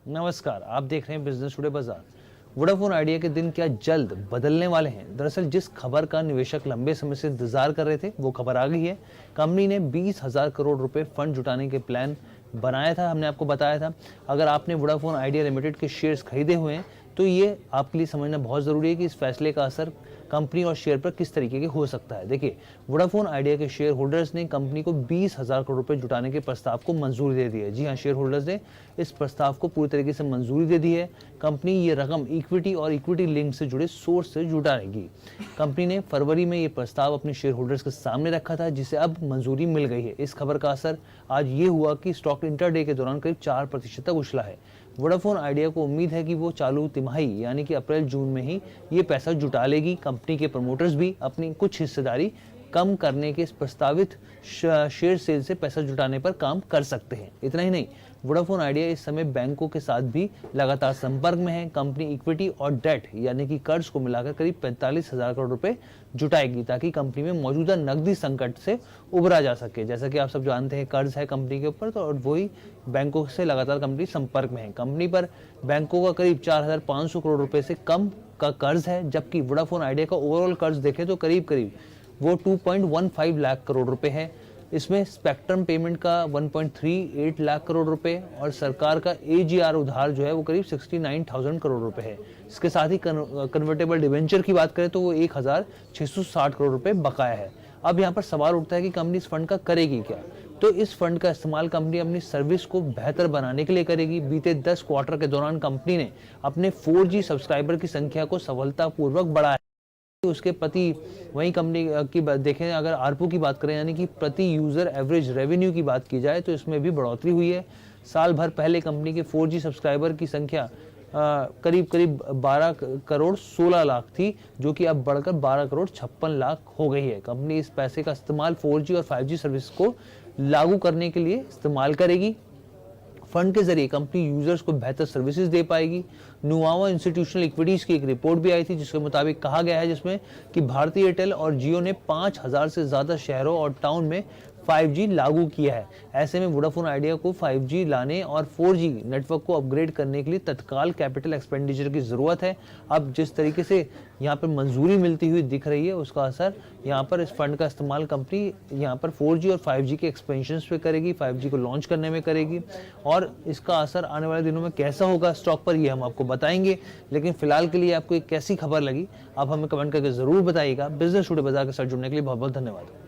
नमस्कार, आप देख रहे हैं बिजनेस टुडे बाजार। वोडाफोन आइडिया के दिन क्या जल्द बदलने वाले हैं? दरअसल जिस खबर का निवेशक लंबे समय से इंतजार कर रहे थे वो खबर आ गई है। कंपनी ने 20,000 करोड़ रुपए फंड जुटाने के प्लान बनाया था, हमने आपको बताया था। अगर आपने वोडाफोन आइडिया लिमिटेड के शेयर्स खरीदे हुए हैं तो ये आपके लिए समझना बहुत जरूरी है कि इस फैसले का असर कंपनी और शेयर पर किस तरीके के हो सकता है। देखिए, वोडाफोन आइडिया के शेयर होल्डर्स ने कंपनी को 20,000 करोड़ रुपए जुटाने के प्रस्ताव को मंजूरी दे दी है। जी हाँ, शेयर होल्डर्स ने इस प्रस्ताव को पूरी तरीके से मंजूरी दे दी है। कंपनी ये रकम इक्विटी और इक्विटी लिंक से जुड़े सोर्स से जुटाएगी। कंपनी ने फरवरी में ये प्रस्ताव अपने शेयर होल्डर्स के सामने रखा था, जिसे अब मंजूरी मिल गई है। इस खबर का असर आज ये हुआ कि स्टॉक इंटरडे के दौरान करीब 4% तक उछला है। वोडाफोन आइडिया को उम्मीद है कि वो चालू तिमाही यानी कि अप्रैल जून में ही ये पैसा जुटा लेगी। कंपनी के प्रमोटर्स भी अपनी कुछ हिस्सेदारी कम करने के इस प्रस्तावित शेयर सेल से पैसा जुटाने पर काम कर सकते हैं। इतना ही नहीं, वोडाफोन आइडिया इस समय बैंकों के साथ भी लगातार संपर्क में है। कंपनी इक्विटी और डेट यानी कि कर्ज को मिलाकर करीब 45,000 करोड़ रुपए जुटाएगी ताकि कंपनी में मौजूदा नकदी संकट से उबरा जा सके। जैसा कि आप सब जानते हैं, कर्ज है कंपनी के ऊपर, तो और वही बैंकों से लगातार कंपनी संपर्क में है। कंपनी पर बैंकों का करीब 4,500 करोड़ रुपए से कम का कर्ज है, जबकि वोडाफोन आइडिया का ओवरऑल कर्ज देखें तो करीब वो 2.15 लाख करोड़ रुपए है। इसमें स्पेक्ट्रम पेमेंट का 1.38 लाख करोड़ रुपए और सरकार का एजीआर उधार जो है वो करीब 69,000 करोड़ रुपए है। इसके साथ ही कन्वर्टेबल डिवेंचर की बात करें तो वो 1,660 करोड़ रुपए बकाया है। अब यहाँ पर सवाल उठता है कि कंपनी इस फंड का करेगी क्या? तो इस फंड का इस्तेमाल कंपनी अपनी सर्विस को बेहतर बनाने के लिए करेगी। बीते 10 क्वार्टर के दौरान कंपनी ने अपने 4G सब्सक्राइबर की संख्या को सफलतापूर्वक बढ़ाया। उसके प्रति वही कंपनी की देखें, अगर आरपू की बात करें यानी कि प्रति यूजर एवरेज रेवेन्यू की बात की जाए तो इसमें भी बढ़ोतरी हुई है। साल भर पहले कंपनी के 4G सब्सक्राइबर की संख्या करीब 12 करोड़ 16 लाख थी, जो कि अब बढ़कर 12 करोड़ 56 लाख हो गई है। कंपनी इस पैसे का इस्तेमाल 4G और 5G सर्विस को लागू करने के लिए इस्तेमाल करेगी। फंड के जरिए कंपनी यूजर्स को बेहतर सर्विसेज दे पाएगी। नुआवा इंस्टीट्यूशनल इक्विटीज की एक रिपोर्ट भी आई थी जिसके मुताबिक कहा गया है जिसमें कि भारतीय एयरटेल और जियो ने 5,000 से ज्यादा शहरों और टाउन में 5G लागू किया है। ऐसे में वोडाफोन आइडिया को 5G लाने और 4G नेटवर्क को अपग्रेड करने के लिए तत्काल कैपिटल एक्सपेंडिचर की जरूरत है। अब जिस तरीके से यहाँ पर मंजूरी मिलती हुई दिख रही है, उसका असर यहाँ पर इस फंड का इस्तेमाल कंपनी यहाँ पर 4G और 5G के एक्सपेंशन पे करेगी, 5G को लॉन्च करने में करेगी। और इसका असर आने वाले दिनों में कैसा होगा स्टॉक पर, ये हम आपको बताएंगे। लेकिन फिलहाल के लिए आपको एक कैसी खबर लगी आप हमें कमेंट करके जरूर बताइएगा। बिजनेस टुडे बाजार के साथ जुड़ने के लिए बहुत बहुत धन्यवाद।